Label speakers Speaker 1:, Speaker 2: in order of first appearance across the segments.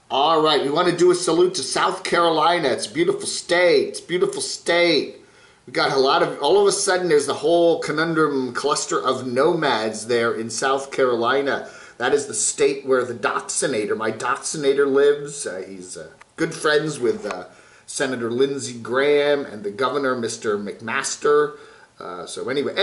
Speaker 1: All right, we want to do a salute to South Carolina. It's a beautiful state. It's a beautiful state. We got a lot of, all of a sudden there's a whole conundrum cluster of nomads there in South Carolina. That is the state where the Doxinator, my Doxinator, lives. He's good friends with Senator Lindsey Graham and the governor, Mr. McMaster. So anyway,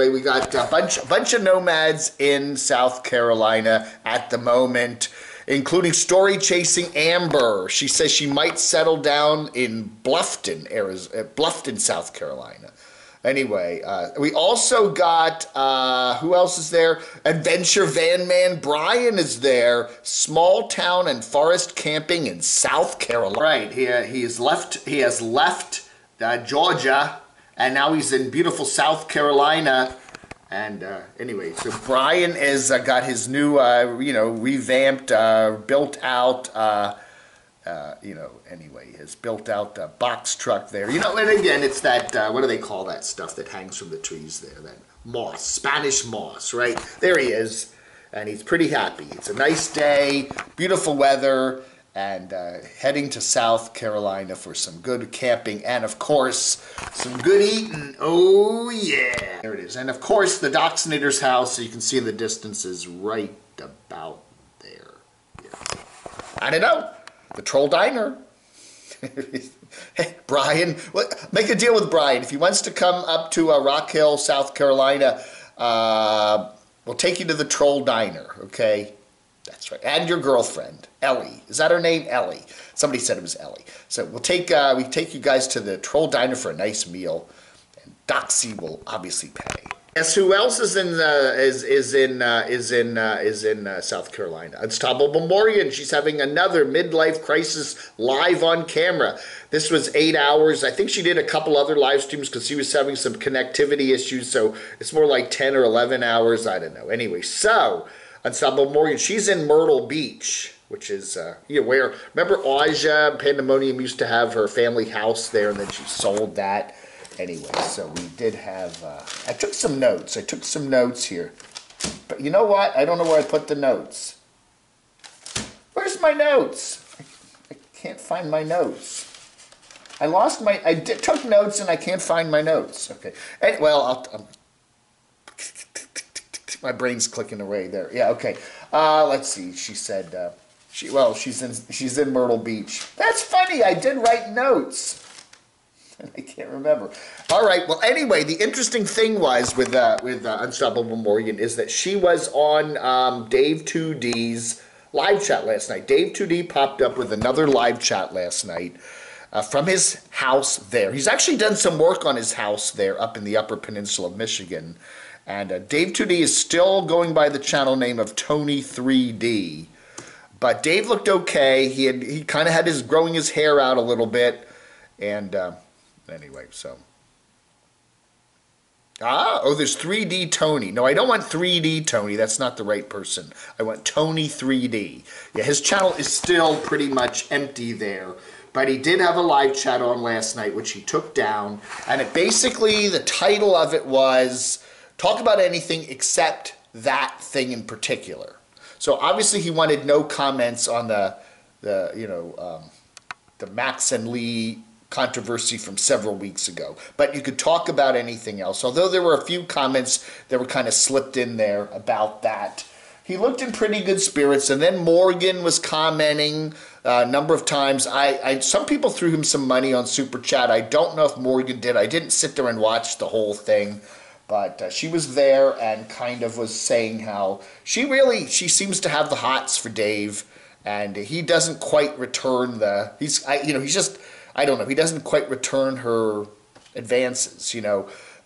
Speaker 1: we got a bunch of nomads in South Carolina at the moment, including story chasing Amber. She says she might settle down in Bluffton, Bluffton, South Carolina. Anyway, we also got, who else is there? Adventure Van Man Brian is there. Small town and forest camping in South Carolina. Right, he has left Georgia, and now he's in beautiful South Carolina. And anyway, so Brian has got his new, revamped, built out, anyway, has built out a box truck there. And again, it's that, what do they call that stuff that hangs from the trees there? That moss, Spanish moss, right? There he is, and he's pretty happy. It's a nice day, beautiful weather, and heading to South Carolina for some good camping and, of course, some good eating. Oh, yeah. There it is. And, of course, the Doxinator's house, so you can see in the distance, is right about there. Yeah. I don't know. The Troll Diner. Hey, Brian, make a deal with Brian. If he wants to come up to Rock Hill, South Carolina, we'll take you to the Troll Diner, okay? That's right. And your girlfriend, Ellie. Is that her name? Ellie. Somebody said it was Ellie. So we take you guys to the Troll Diner for a nice meal, and Doxy will obviously pay. Guess who else is in South Carolina? Unstoppable Morgan. She's having another midlife crisis live on camera. This was 8 hours. I think she did a couple other live streams because she was having some connectivity issues. So it's more like 10 or 11 hours. I don't know. Anyway, so Unstoppable Morgan. She's in Myrtle Beach, which is where, remember Aja Pandemonium used to have her family house there, and then she sold that. Anyway, so we did have, I took some notes. Here. But you know what? I don't know where I put the notes. Where's my notes? I can't find my notes. I took notes and I can't find my notes. Okay. And, well, my brain's clicking away there. Yeah, okay. Let's see. She said, she's in Myrtle Beach. That's funny. I did write notes. I can't remember. All right. Well, anyway, the interesting thing was with Unstoppable Morgan is that she was on Dave 2D's live chat last night. Dave 2D popped up with another live chat last night from his house there. He's actually done some work on his house there up in the Upper Peninsula of Michigan. And Dave 2D is still going by the channel name of Tony 3D. But Dave looked okay. He kind of had growing his hair out a little bit. And anyway, so. There's 3D Tony. No, I don't want 3D Tony. That's not the right person. I want Tony 3D. Yeah, his channel is still pretty much empty there. But he did have a live chat on last night, which he took down. And it basically, the title of it was, talk about anything except that thing in particular. So obviously he wanted no comments on the Max and Lee controversy from several weeks ago. But you could talk about anything else. Although there were a few comments that were kind of slipped in there about that. He looked in pretty good spirits. And then Morgan was commenting a number of times. Some people threw him some money on Super Chat. I don't know if Morgan did. I didn't sit there and watch the whole thing. But she was there and kind of was saying how she seems to have the hots for Dave. And he doesn't quite return I don't know. He doesn't quite return her advances,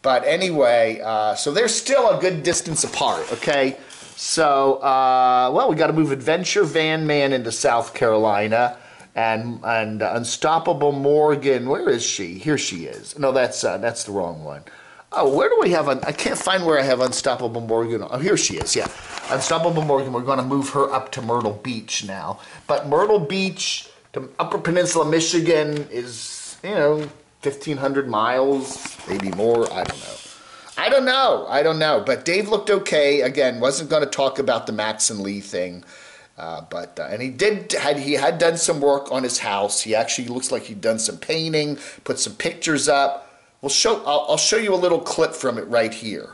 Speaker 1: But anyway, so they're still a good distance apart, okay? So, we got to move Adventure Van Man into South Carolina. And Unstoppable Morgan, where is she? Here she is. No, that's the wrong one. Oh, where do we have, I can't find where I have Unstoppable Morgan. Oh, here she is, yeah. Unstoppable Morgan, we're going to move her up to Myrtle Beach now. But Myrtle Beach to Upper Peninsula, Michigan is, 1,500 miles, maybe more, I don't know. But Dave looked okay. Again, wasn't going to talk about the Max and Lee thing. And he had done some work on his house. He actually looks like he'd done some painting, put some pictures up. I'll show you a little clip from it right here.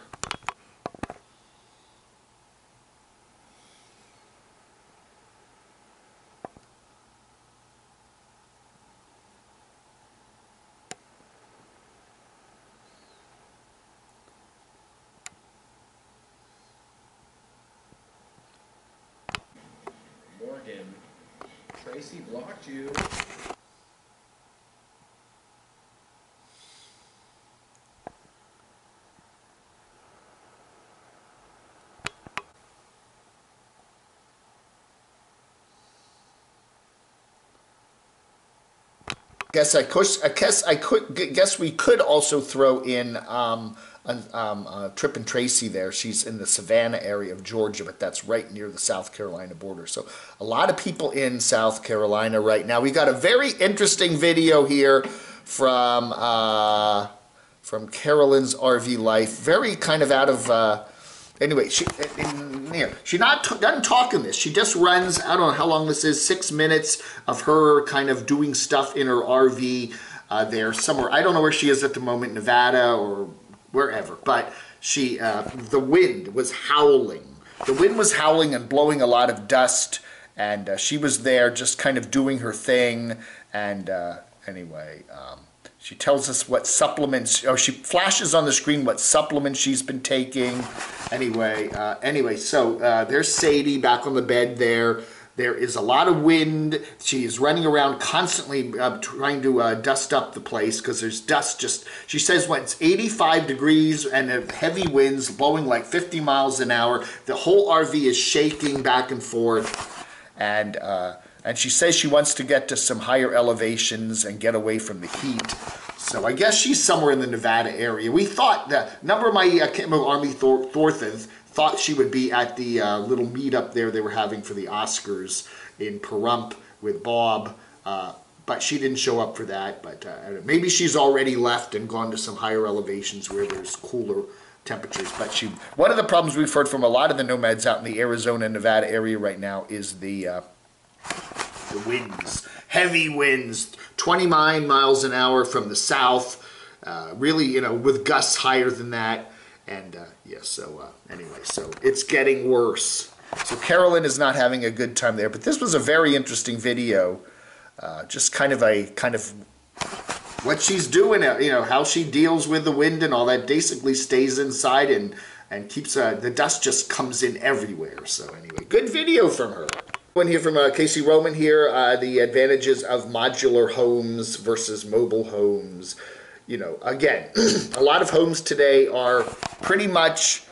Speaker 2: Morgan, Tracy blocked you.
Speaker 1: Guess we could also throw in Trip and Tracy there. She's in the Savannah area of Georgia, but that's right near the South Carolina border. So a lot of people in South Carolina right now. We got a very interesting video here from Carolyn's RV life. Very kind of out of anyway. She doesn't talk in this. She just runs. I don't know how long this is. 6 minutes of her kind of doing stuff in her RV there somewhere. I don't know where she is at the moment, Nevada or wherever, but the wind was howling. The wind was howling and blowing a lot of dust, and she was there just kind of doing her thing. And anyway, she tells us what supplements, she flashes on the screen what supplements she's been taking. Anyway, so there's Sadie back on the bed there. There is a lot of wind. She's running around constantly trying to dust up the place because there's dust she says when it's 85 degrees and heavy winds blowing like 50 miles an hour, the whole RV is shaking back and forth. And she says she wants to get to some higher elevations and get away from the heat. So I guess she's somewhere in the Nevada area. We thought that a number of my Camo Army Thorthans thought she would be at the little meetup there they were having for the Oscars in Pahrump with Bob, but she didn't show up for that. But maybe she's already left and gone to some higher elevations where there's cooler temperatures. But one of the problems we've heard from a lot of the nomads out in the Arizona and Nevada area right now is the winds, heavy winds, 29 miles an hour from the south, really, with gusts higher than that. And anyway, so it's getting worse. So Carolyn is not having a good time there. But this was a very interesting video, just kind of what she's doing, how she deals with the wind and all that. Basically stays inside and keeps the dust just comes in everywhere. So anyway, good video from her. One here from Casey Roman here, the advantages of modular homes versus mobile homes. Again, a lot of homes today are pretty much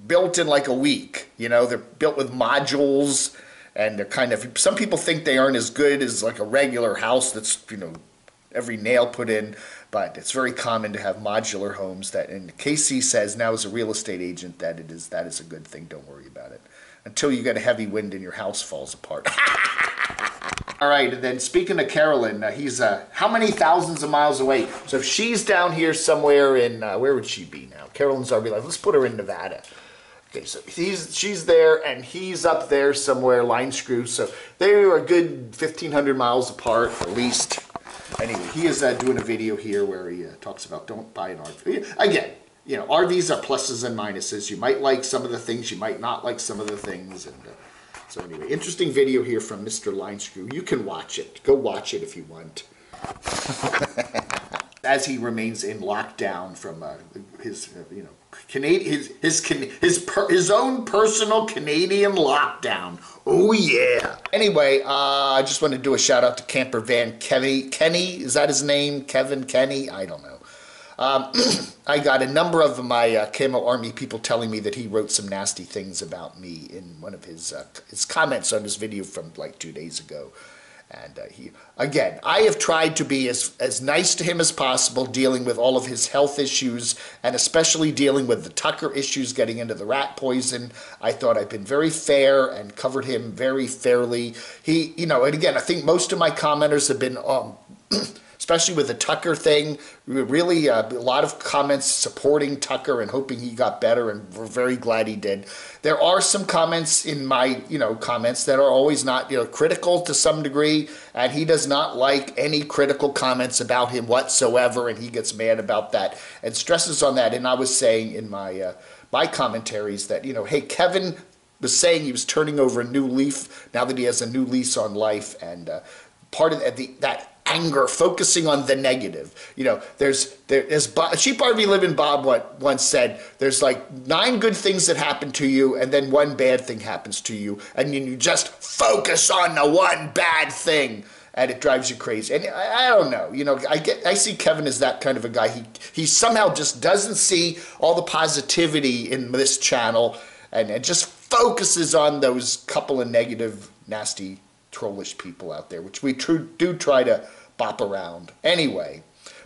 Speaker 1: built in like a week. They're built with modules, and they're some people think they aren't as good as like a regular house that's, every nail put in, but it's very common to have modular homes and Casey says now as a real estate agent that is a good thing. Don't worry about it. Until you get a heavy wind and your house falls apart. All right, and then speaking of Carolyn, he's how many thousands of miles away? So if she's down here somewhere in, where would she be now? Carolyn's RV life. Let's put her in Nevada. Okay, so she's there and he's up there somewhere, line screw. So they are a good 1,500 miles apart at least. Anyway, he is doing a video here where he talks about don't buy an RV. Again, RVs are pluses and minuses. You might like some of the things, you might not like some of the things. And so anyway, interesting video here from Mr. Line Screw. You can watch it. Go watch it if you want. As he remains in lockdown from his own personal Canadian lockdown. Oh yeah. Anyway, I just want to do a shout out to camper van Kenny. Is that his name? Kevin Kenny? I don't know. I got a number of my Camo Army people telling me that he wrote some nasty things about me in one of his comments on this video from like 2 days ago. And I have tried to be as nice to him as possible, dealing with all of his health issues, and especially dealing with the Tucker issues, getting into the rat poison. I thought I've been very fair and covered him very fairly. And again, I think most of my commenters have been especially with the Tucker thing. Really, a lot of comments supporting Tucker and hoping he got better, and we're very glad he did. There are some comments in my, comments that are always not, critical to some degree, and he does not like any critical comments about him whatsoever, and he gets mad about that and stresses on that. And I was saying in my my commentaries that, hey, Kevin was saying he was turning over a new leaf now that he has a new lease on life, and part of that anger, focusing on the negative. There's Cheap RV Living Bob once said, there's like 9 good things that happen to you, and then 1 bad thing happens to you, and you just focus on the 1 bad thing, and it drives you crazy. And I don't know, I see Kevin as that kind of a guy. He somehow just doesn't see all the positivity in this channel, and just focuses on those couple of negative, nasty, trollish people out there, which we do try to bop around. Anyway,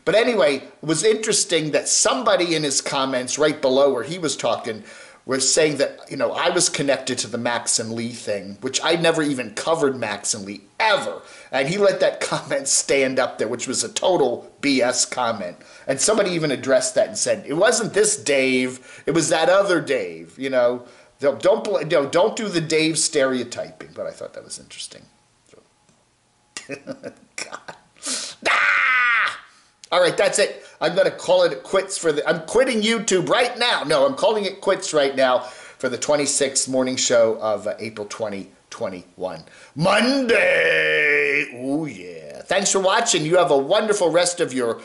Speaker 1: it was interesting that somebody in his comments right below where he was talking was saying that, I was connected to the Max and Lee thing, which I never even covered Max and Lee ever. And he let that comment stand up there, which was a total BS comment. And somebody even addressed that and said, it wasn't this Dave, it was that other Dave, Don't do the Dave stereotyping, but I thought that was interesting. God. All right, that's it. I'm going to call it quits I'm quitting YouTube right now. No, I'm calling it quits right now for the 26th morning show of April 2021. Monday. Oh, yeah. Thanks for watching. You have a wonderful rest of your...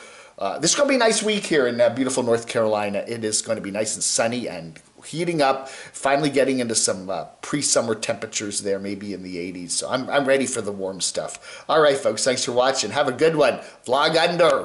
Speaker 1: this is going to be a nice week here in beautiful North Carolina. It is going to be nice and sunny and heating up, finally getting into some pre-summer temperatures there, maybe in the 80s. So I'm ready for the warm stuff. All right, folks, thanks for watching. Have a good one. Vlog under.